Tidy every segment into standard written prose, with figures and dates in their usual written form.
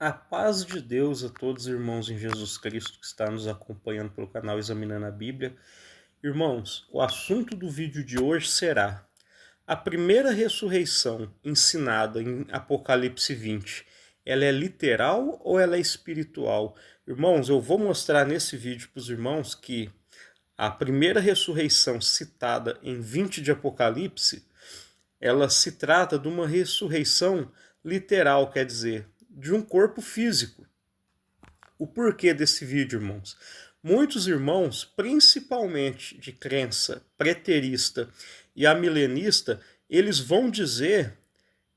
A paz de Deus a todos os irmãos em Jesus Cristo que está nos acompanhando pelo canal Examinando a Bíblia. Irmãos, o assunto do vídeo de hoje será a primeira ressurreição ensinada em Apocalipse 20. Ela é literal ou ela é espiritual? Irmãos, eu vou mostrar nesse vídeo para os irmãos que a primeira ressurreição citada em 20 de Apocalipse, ela se trata de uma ressurreição literal, quer dizer, de um corpo físico. O porquê desse vídeo, irmãos? Muitos irmãos, principalmente de crença preterista e amilenista, eles vão dizer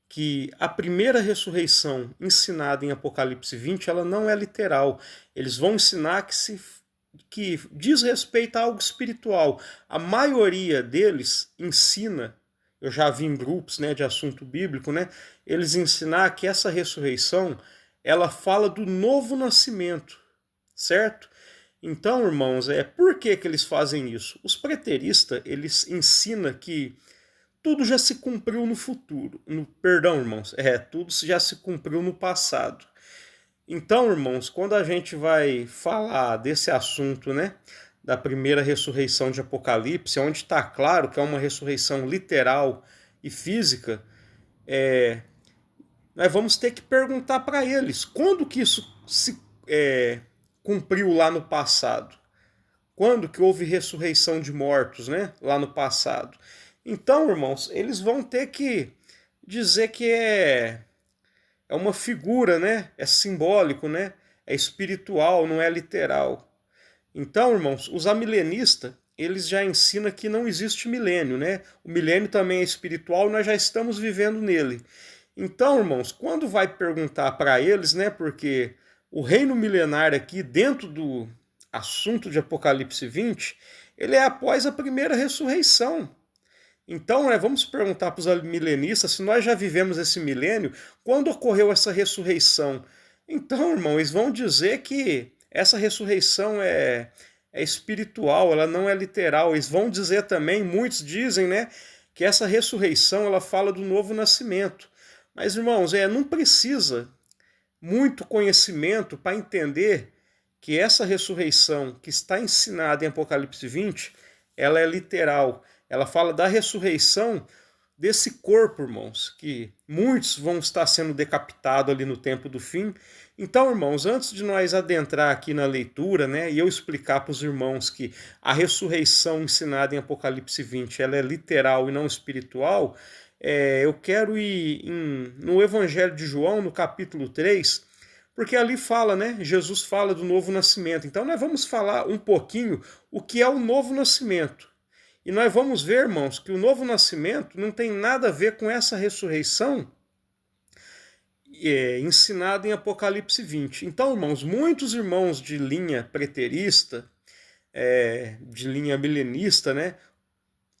que a primeira ressurreição ensinada em Apocalipse 20, ela não é literal. Eles vão ensinar que diz respeito a algo espiritual. A maioria deles ensina, eu já vi em grupos, né, de assunto bíblico, né, eles ensinar que essa ressurreição ela fala do novo nascimento, certo? Então, irmãos, por que eles fazem isso? Os preteristas, eles ensinam que tudo já se cumpriu no futuro. Perdão, irmãos, tudo já se cumpriu no passado. Então, irmãos, quando a gente vai falar desse assunto, né, da primeira ressurreição de Apocalipse, onde está claro que é uma ressurreição literal e física, nós vamos ter que perguntar para eles quando que isso se cumpriu lá no passado. Quando que houve ressurreição de mortos, né, lá no passado. Então, irmãos, eles vão ter que dizer que é uma figura, né, é simbólico, né, é espiritual, não é literal. Então, irmãos, os amilenistas, eles já ensinam que não existe milênio, né? O milênio também é espiritual e nós já estamos vivendo nele. Então, irmãos, quando vai perguntar para eles, né? Porque o reino milenar aqui, dentro do assunto de Apocalipse 20, ele é após a primeira ressurreição. Então, vamos perguntar para os milenistas se nós já vivemos esse milênio, quando ocorreu essa ressurreição. Então, irmão, eles vão dizer que essa ressurreição é espiritual, ela não é literal. Eles vão dizer também, muitos dizem, né, que essa ressurreição ela fala do novo nascimento. Mas, irmãos, não precisa muito conhecimento para entender que essa ressurreição que está ensinada em Apocalipse 20, ela é literal. Ela fala da ressurreição desse corpo, irmãos, que muitos vão estar sendo decapitados ali no tempo do fim. Então, irmãos, antes de nós adentrar aqui na leitura, né, e eu explicar para os irmãos que a ressurreição ensinada em Apocalipse 20, ela é literal e não espiritual, eu quero ir no Evangelho de João, no capítulo 3, porque ali fala, né? Jesus fala do novo nascimento. Então nós vamos falar um pouquinho o que é o novo nascimento. E nós vamos ver, irmãos, que o novo nascimento não tem nada a ver com essa ressurreição ensinada em Apocalipse 20. Então, irmãos, muitos irmãos de linha preterista, de linha milenista, né?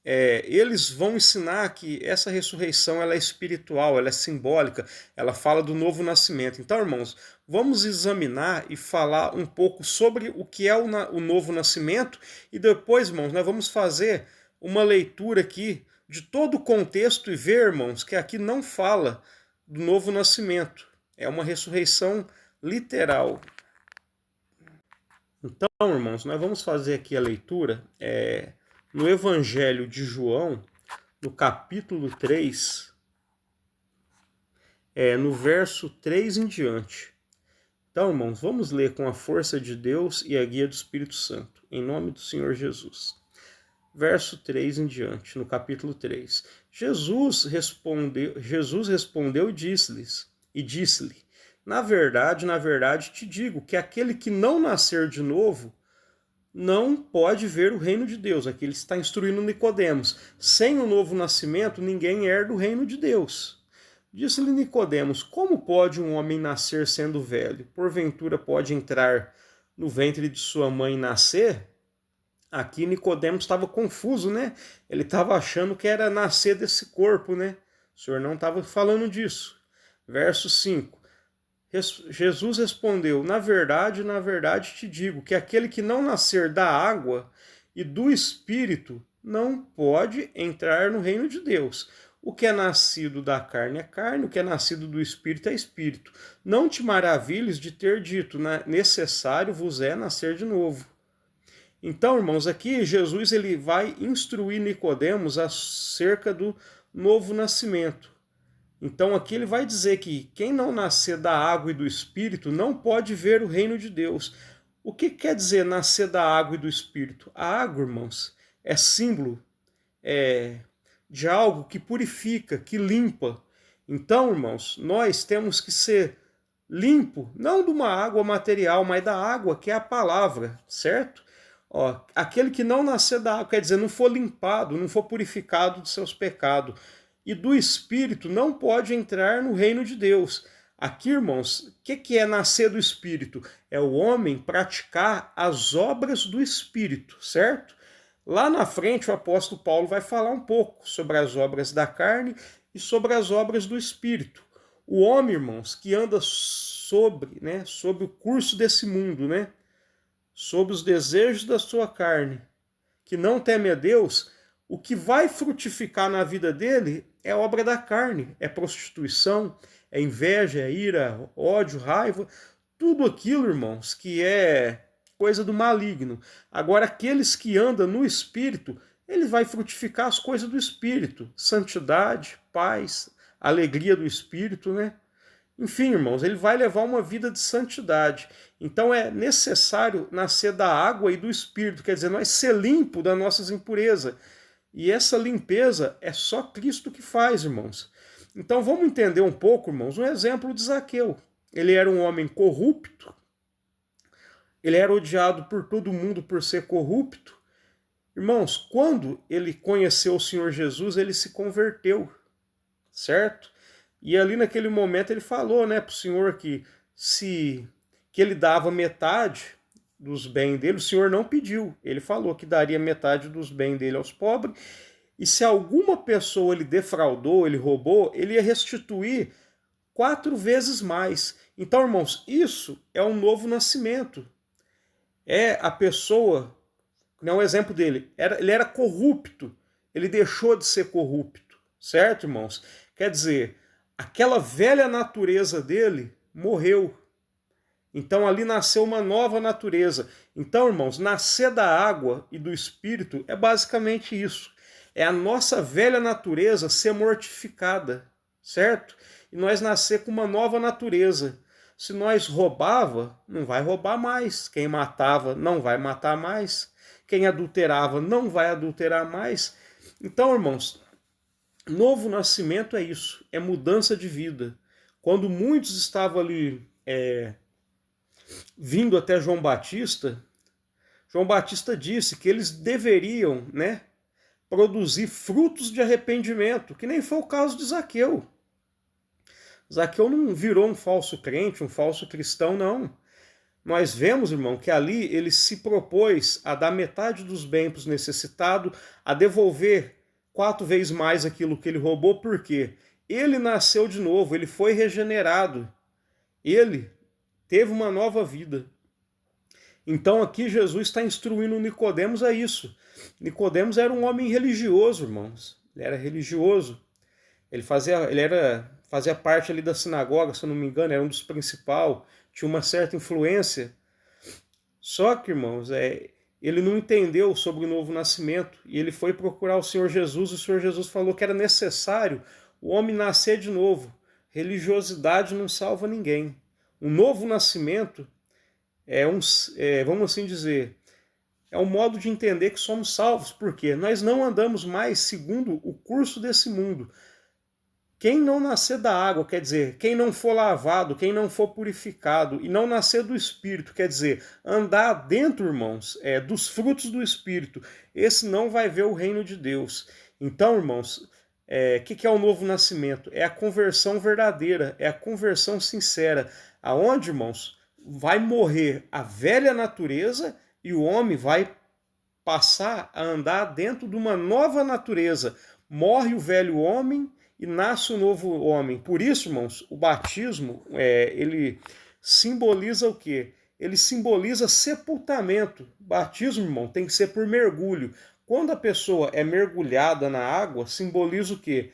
Eles vão ensinar que essa ressurreição ela é espiritual, ela é simbólica, ela fala do novo nascimento. Então, irmãos, vamos examinar e falar um pouco sobre o que é o novo nascimento e depois, irmãos, nós vamos fazer uma leitura aqui de todo o contexto e ver, irmãos, que aqui não fala do novo nascimento. É uma ressurreição literal. Então, irmãos, nós vamos fazer aqui a leitura no Evangelho de João, no capítulo 3, no verso 3 em diante. Então, irmãos, vamos ler com a força de Deus e a guia do Espírito Santo, em nome do Senhor Jesus. Verso 3 em diante, no capítulo 3. Jesus respondeu e disse-lhe, na verdade te digo que aquele que não nascer de novo não pode ver o reino de Deus. Aqui ele está instruindo Nicodemos. Sem o novo nascimento, ninguém herda o reino de Deus. Disse-lhe Nicodemos, como pode um homem nascer sendo velho? Porventura pode entrar no ventre de sua mãe e nascer? Aqui Nicodemos estava confuso, né? Ele estava achando que era nascer desse corpo, né? O Senhor não estava falando disso. Verso 5. Jesus respondeu, na verdade te digo, que aquele que não nascer da água e do Espírito não pode entrar no reino de Deus. O que é nascido da carne é carne, o que é nascido do espírito é espírito. Não te maravilhes de ter dito, necessário vos é nascer de novo. Então, irmãos, aqui Jesus ele vai instruir Nicodemos acerca do novo nascimento. Então aqui ele vai dizer que quem não nascer da água e do Espírito não pode ver o reino de Deus. O que quer dizer nascer da água e do Espírito? A água, irmãos, é símbolo de algo que purifica, que limpa. Então, irmãos, nós temos que ser limpo, não de uma água material, mas da água que é a palavra, certo? Ó, aquele que não nascer da água, quer dizer, não for limpado, não for purificado de seus pecados, e do Espírito não pode entrar no reino de Deus. Aqui, irmãos, o que é nascer do Espírito? É o homem praticar as obras do Espírito, certo? Lá na frente o apóstolo Paulo vai falar um pouco sobre as obras da carne e sobre as obras do Espírito. O homem, irmãos, que anda sobre o curso desse mundo, sobre os desejos da sua carne, que não teme a Deus, o que vai frutificar na vida dele é obra da carne, é prostituição, é inveja, é ira, ódio, raiva, tudo aquilo, irmãos, que é coisa do maligno. Agora, aqueles que andam no Espírito, ele vai frutificar as coisas do Espírito, santidade, paz, alegria do Espírito, Enfim, irmãos, ele vai levar uma vida de santidade. Então é necessário nascer da água e do Espírito, quer dizer, nós ser limpo das nossas impurezas. E essa limpeza é só Cristo que faz, irmãos. Então vamos entender um pouco, irmãos, um exemplo de Zaqueu. Ele era um homem corrupto, ele era odiado por todo mundo por ser corrupto. Irmãos, quando ele conheceu o Senhor Jesus, ele se converteu, certo? E ali naquele momento ele falou, para o Senhor que ele dava metade dos bens dele, o Senhor não pediu. Ele falou que daria metade dos bens dele aos pobres, e se alguma pessoa ele defraudou, ele roubou, ele ia restituir 4 vezes mais. Então, irmãos, isso é um novo nascimento. É a pessoa, não é um exemplo dele, ele era corrupto, ele deixou de ser corrupto, certo, irmãos? Quer dizer, aquela velha natureza dele morreu. Então ali nasceu uma nova natureza. Então, irmãos, nascer da água e do Espírito é basicamente isso. É a nossa velha natureza ser mortificada, certo? E nós nascer com uma nova natureza. Se nós roubava, não vai roubar mais. Quem matava, não vai matar mais. Quem adulterava, não vai adulterar mais. Então, irmãos, novo nascimento é isso, é mudança de vida. Quando muitos estavam ali vindo até João Batista disse que eles deveriam, produzir frutos de arrependimento, que nem foi o caso de Zaqueu. Zaqueu não virou um falso crente, um falso cristão, não. Nós vemos, irmão, que ali ele se propôs a dar metade dos bens para os necessitados, a devolver 4 vezes mais aquilo que ele roubou, porque ele nasceu de novo, ele foi regenerado, ele teve uma nova vida. Então aqui Jesus está instruindo Nicodemos a isso. Nicodemos era um homem religioso, irmãos. Ele era religioso. Ele fazia parte ali da sinagoga, se eu não me engano, era um dos principais, tinha uma certa influência. Só que, irmãos, ele não entendeu sobre o novo nascimento e ele foi procurar o Senhor Jesus, e o Senhor Jesus falou que era necessário o homem nascer de novo. Religiosidade não salva ninguém. O novo nascimento vamos assim dizer, é um modo de entender que somos salvos, porque nós não andamos mais segundo o curso desse mundo. Quem não nascer da água, quer dizer, quem não for lavado, quem não for purificado e não nascer do Espírito, quer dizer, andar dentro, irmãos, dos frutos do Espírito, esse não vai ver o reino de Deus. Então, irmãos, o que é o novo nascimento? É a conversão verdadeira, é a conversão sincera, aonde, irmãos, vai morrer a velha natureza e o homem vai passar a andar dentro de uma nova natureza. Morre o velho homem e nasce o novo homem. Por isso, irmãos, o batismo, ele simboliza o quê? Ele simboliza sepultamento. Batismo, irmão, tem que ser por mergulho. Quando a pessoa é mergulhada na água, simboliza o quê?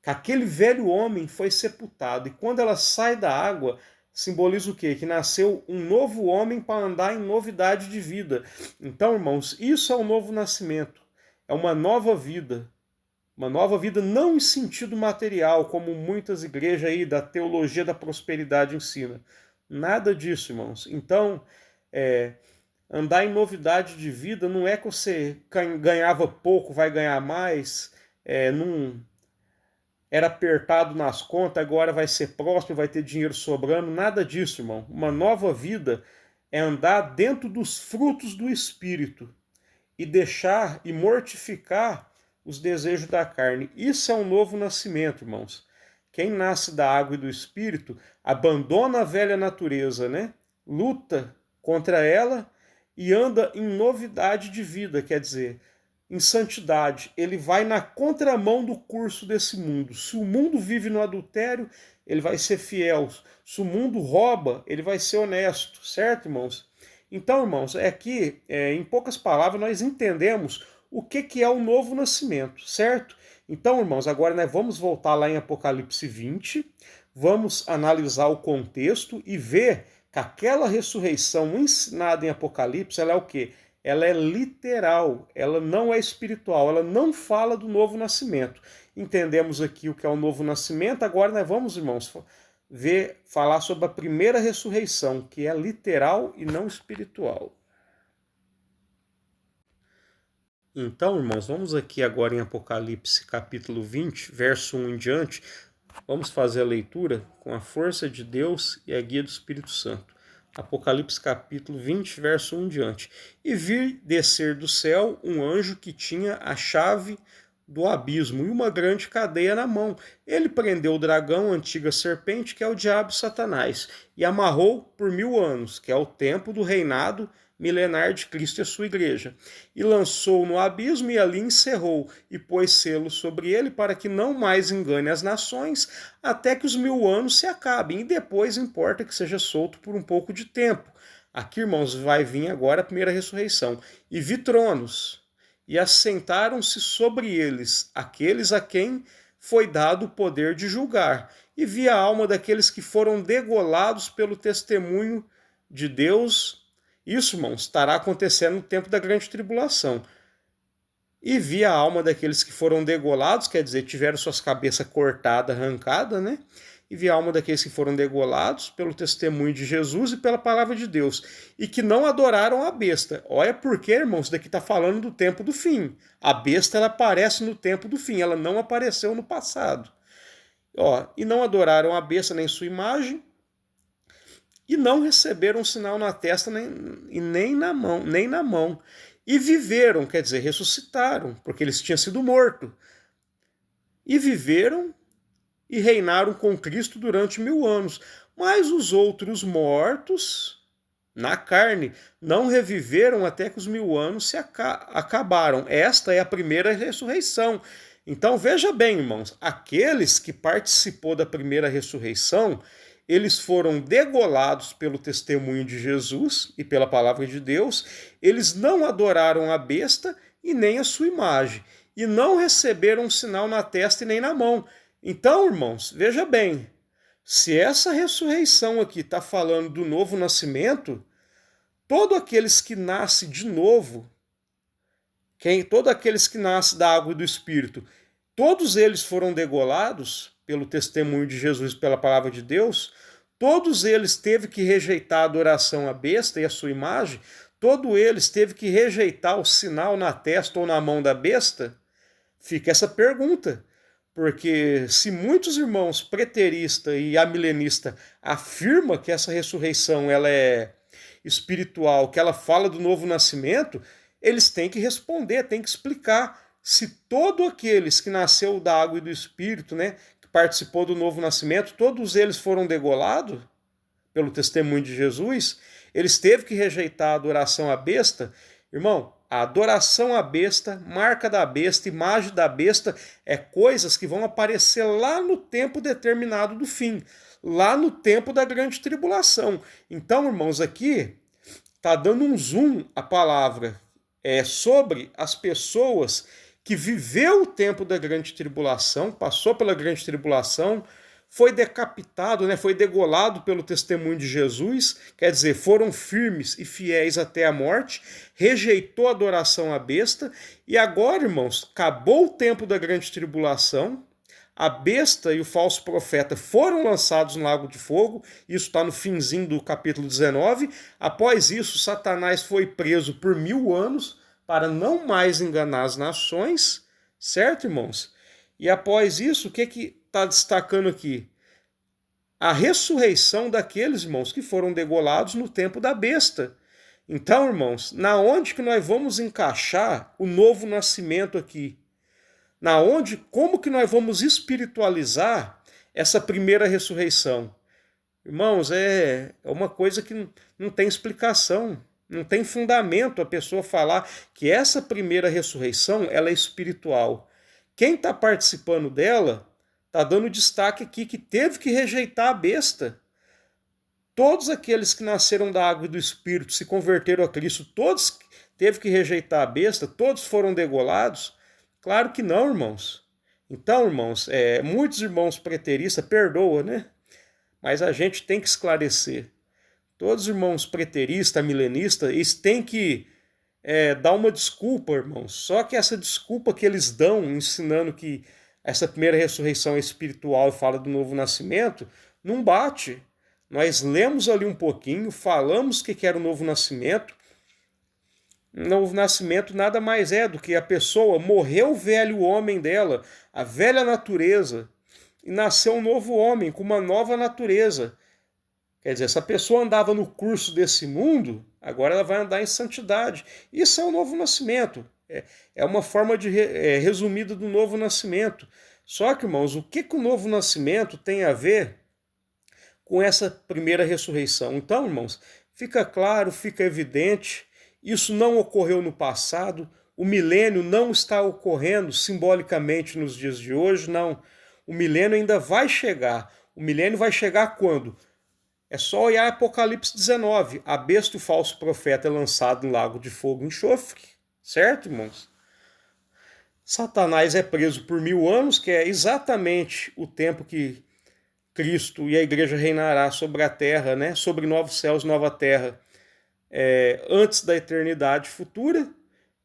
que aquele velho homem foi sepultado. E quando ela sai da água, simboliza o quê? Que nasceu um novo homem para andar em novidade de vida. Então, irmãos, isso é um novo nascimento. É uma nova vida. Uma nova vida não em sentido material, como muitas igrejas aí da teologia da prosperidade ensina. Nada disso, irmãos. Então, andar em novidade de vida não é que você ganhava pouco, vai ganhar mais, não era apertado nas contas, agora vai ser próspero, vai ter dinheiro sobrando. Nada disso, irmão. Uma nova vida é andar dentro dos frutos do Espírito e deixar e mortificar os desejos da carne. Isso é um novo nascimento, irmãos. Quem nasce da água e do Espírito abandona a velha natureza, né? Luta contra ela e anda em novidade de vida, quer dizer, em santidade. Ele vai na contramão do curso desse mundo. Se o mundo vive no adultério, ele vai ser fiel. Se o mundo rouba, ele vai ser honesto, certo, irmãos? Então, irmãos, aqui, em poucas palavras, nós entendemos o que é o novo nascimento, certo? Então, irmãos, agora nós vamos voltar lá em Apocalipse 20, vamos analisar o contexto e ver que aquela ressurreição ensinada em Apocalipse, ela é o quê? Ela é literal, ela não é espiritual, ela não fala do novo nascimento. Entendemos aqui o que é o novo nascimento, agora nós vamos, irmãos, falar sobre a primeira ressurreição, que é literal e não espiritual. Então, irmãos, vamos aqui agora em Apocalipse capítulo 20, verso 1 em diante, vamos fazer a leitura com a força de Deus e a guia do Espírito Santo. Apocalipse capítulo 20, verso 1 em diante. E vi descer do céu um anjo que tinha a chave do abismo e uma grande cadeia na mão. Ele prendeu o dragão, a antiga serpente, que é o diabo e Satanás, e amarrou por 1000 anos, que é o tempo do reinado milenar de Cristo e a sua igreja, e lançou no abismo e ali encerrou, e pôs selo sobre ele para que não mais engane as nações, até que os 1000 anos se acabem, e depois importa que seja solto por um pouco de tempo. Aqui, irmãos, vai vir agora a primeira ressurreição. E vi tronos, e assentaram-se sobre eles aqueles a quem foi dado o poder de julgar, e vi a alma daqueles que foram degolados pelo testemunho de Deus. Isso, irmãos, estará acontecendo no tempo da grande tribulação. E vi a alma daqueles que foram degolados, quer dizer, tiveram suas cabeças cortadas, arrancadas, né? E vi a alma daqueles que foram degolados pelo testemunho de Jesus e pela palavra de Deus, e que não adoraram a besta. Olha porque, irmãos, isso daqui está falando do tempo do fim. A besta, ela aparece no tempo do fim, ela não apareceu no passado. E não adoraram a besta nem sua imagem, e não receberam sinal na testa nem na mão. E viveram, quer dizer, ressuscitaram, porque eles tinham sido mortos. E viveram e reinaram com Cristo durante 1000 anos. Mas os outros mortos, na carne, não reviveram até que os 1000 anos se acabaram. Esta é a primeira ressurreição. Então veja bem, irmãos, aqueles que participou da primeira ressurreição, eles foram degolados pelo testemunho de Jesus e pela palavra de Deus, eles não adoraram a besta e nem a sua imagem, e não receberam um sinal na testa e nem na mão. Então, irmãos, veja bem, se essa ressurreição aqui está falando do novo nascimento, todos aqueles que nascem de novo, todos aqueles que nascem da água e do Espírito, todos eles foram degolados pelo testemunho de Jesus e pela palavra de Deus, todos eles teve que rejeitar a adoração à besta e a sua imagem, todos eles teve que rejeitar o sinal na testa ou na mão da besta. Fica essa pergunta, porque se muitos irmãos preteristas e amilenistas afirmam que essa ressurreição ela é espiritual, que ela fala do novo nascimento, eles têm que responder, têm que explicar se todos aqueles que nasceu da água e do Espírito, né, que participou do novo nascimento, todos eles foram degolados pelo testemunho de Jesus, eles teve que rejeitar a adoração à besta. Irmão, a adoração à besta, marca da besta, imagem da besta, é coisas que vão aparecer lá no tempo determinado do fim, lá no tempo da grande tribulação. Então, irmãos, aqui está dando um zoom a palavra sobre as pessoas que viveu o tempo da grande tribulação, passou pela grande tribulação, foi decapitado, né, foi degolado pelo testemunho de Jesus, quer dizer, foram firmes e fiéis até a morte, rejeitou a adoração à besta, e agora, irmãos, acabou o tempo da grande tribulação, a besta e o falso profeta foram lançados no lago de fogo, isso está no finzinho do capítulo 19. Após isso, Satanás foi preso por 1000 anos para não mais enganar as nações, certo, irmãos? E após isso, o que está destacando aqui? A ressurreição daqueles, irmãos, que foram degolados no tempo da besta. Então, irmãos, na onde que nós vamos encaixar o novo nascimento aqui? Como que nós vamos espiritualizar essa primeira ressurreição? Irmãos, é uma coisa que não tem explicação, não tem fundamento a pessoa falar que essa primeira ressurreição ela é espiritual. Quem está participando dela está dando destaque aqui que teve que rejeitar a besta. Todos aqueles que nasceram da água e do Espírito, se converteram a Cristo, todos teve que rejeitar a besta, todos foram degolados. Claro que não, irmãos. Então, irmãos, muitos irmãos preteristas, perdoa, né? Mas a gente tem que esclarecer. Todos os irmãos preteristas, milenistas, eles têm que dar uma desculpa, irmãos. Só que essa desculpa que eles dão, ensinando que essa primeira ressurreição é espiritual e fala do novo nascimento, não bate. Nós lemos ali um pouquinho, falamos que era o novo nascimento. O novo nascimento nada mais é do que a pessoa morreu o velho homem dela, a velha natureza, e nasceu um novo homem com uma nova natureza. Quer dizer, essa pessoa andava no curso desse mundo, agora ela vai andar em santidade. Isso é o novo nascimento. É uma forma resumida do novo nascimento. Só que, irmãos, o que o novo nascimento tem a ver com essa primeira ressurreição? Então, irmãos, fica claro, fica evidente. Isso não ocorreu no passado, o milênio não está ocorrendo simbolicamente nos dias de hoje, não. O milênio ainda vai chegar. O milênio vai chegar quando? É só olhar Apocalipse 19. A besta e o falso profeta é lançado no lago de fogo e enxofre. Certo, irmãos? Satanás é preso por 1000 anos, que é exatamente o tempo que Cristo e a igreja reinará sobre a terra, né? Sobre novos céus, nova terra. Antes da eternidade futura.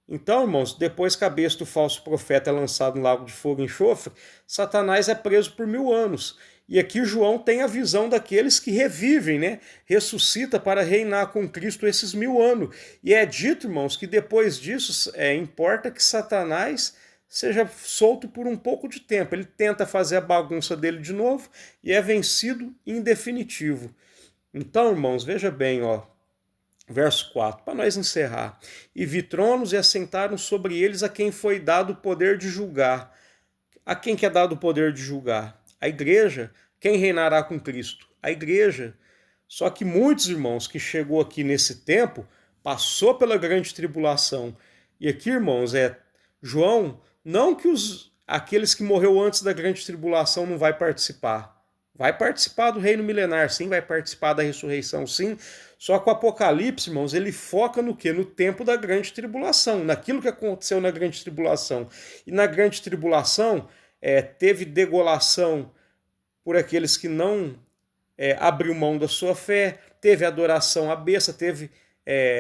Então, irmãos, depois que a besta, o falso profeta, é lançado no lago de fogo e enxofre, Satanás é preso por 1000 anos. E aqui João tem a visão daqueles que revivem, né? Ressuscita para reinar com Cristo esses 1000 anos. E é dito, irmãos, que depois disso importa que Satanás seja solto por um pouco de tempo. Ele tenta fazer a bagunça dele de novo e é vencido em definitivo. Então, irmãos, veja bem, verso 4, para nós encerrar. E vi tronos e assentaram sobre eles a quem foi dado o poder de julgar. A quem que é dado o poder de julgar? A igreja. Quem reinará com Cristo? A igreja. Só que muitos irmãos que chegou aqui nesse tempo, passou pela grande tribulação. E aqui, irmãos, João, não que aqueles que morreu antes da grande tribulação não vai participar. Vai participar do reino milenar, sim, vai participar da ressurreição, sim. Só que o Apocalipse, irmãos, ele foca no quê? No tempo da grande tribulação, naquilo que aconteceu na grande tribulação. E na grande tribulação teve degolação por aqueles que não abriu mão da sua fé, teve adoração à besta, teve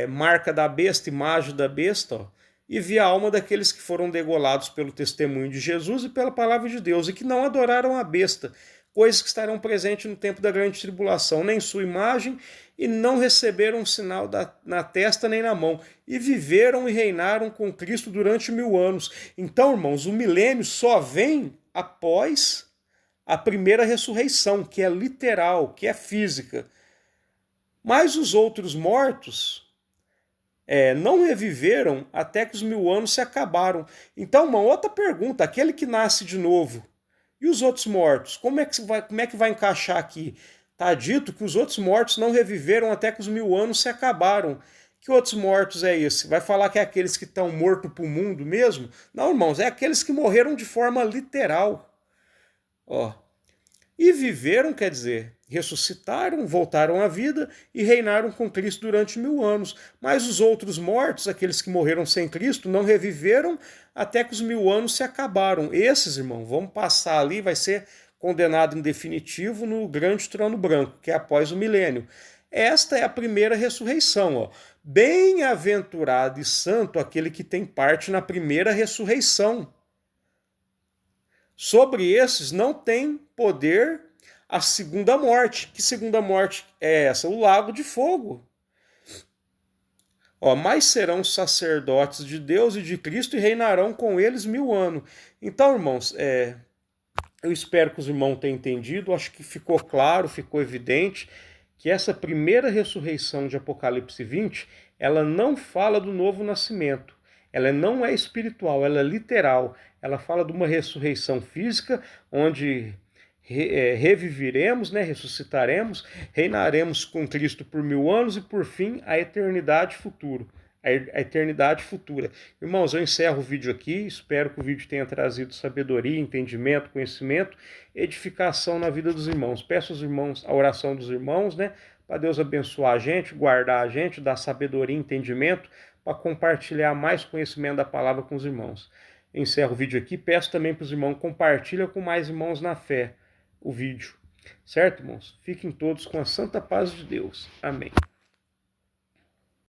marca da besta, imagem da besta, e vi a alma daqueles que foram degolados pelo testemunho de Jesus e pela palavra de Deus, e que não adoraram a besta, coisas que estarão presentes no tempo da grande tribulação, nem sua imagem, e não receberam um sinal na testa nem na mão, e viveram e reinaram com Cristo durante 1000 anos. Então, irmãos, o milênio só vem após a primeira ressurreição, que é literal, que é física. Mas os outros mortos não reviveram até que os 1000 anos se acabaram. Então, uma outra pergunta, aquele que nasce de novo, e os outros mortos? Como é que vai encaixar aqui? Está dito que os outros mortos não reviveram até que os 1000 anos se acabaram. Que outros mortos é esse? Vai falar que é aqueles que estão mortos para o mundo mesmo? Não, irmãos, é aqueles que morreram de forma literal. E viveram, quer dizer, ressuscitaram, voltaram à vida e reinaram com Cristo durante 1000 anos. Mas os outros mortos, aqueles que morreram sem Cristo, não reviveram até que os 1000 anos se acabaram. Esses, irmão, vão passar ali, vai ser condenado em definitivo no grande trono branco, que é após o milênio. Esta é a primeira ressurreição, ó. Bem-aventurado e santo aquele que tem parte na primeira ressurreição. Sobre esses não tem poder a segunda morte. Que segunda morte é essa? O lago de fogo. Ó, mas serão sacerdotes de Deus e de Cristo e reinarão com eles 1000 anos. Então, irmãos, eu espero que os irmãos tenham entendido. Acho que ficou claro, ficou evidente que essa primeira ressurreição de Apocalipse 20, ela não fala do novo nascimento. Ela não é espiritual, ela é literal. Ela fala de uma ressurreição física, onde reviviremos, né, ressuscitaremos, reinaremos com Cristo por 1000 anos e, por fim, a eternidade futura. A eternidade futura. Irmãos, eu encerro o vídeo aqui. Espero que o vídeo tenha trazido sabedoria, entendimento, conhecimento, edificação na vida dos irmãos. Peço aos irmãos a oração dos irmãos, né, para Deus abençoar a gente, guardar a gente, dar sabedoria e entendimento, para compartilhar mais conhecimento da palavra com os irmãos. Encerro o vídeo aqui. Peço também para os irmãos compartilhem com mais irmãos na fé o vídeo. Certo, irmãos? Fiquem todos com a santa paz de Deus. Amém.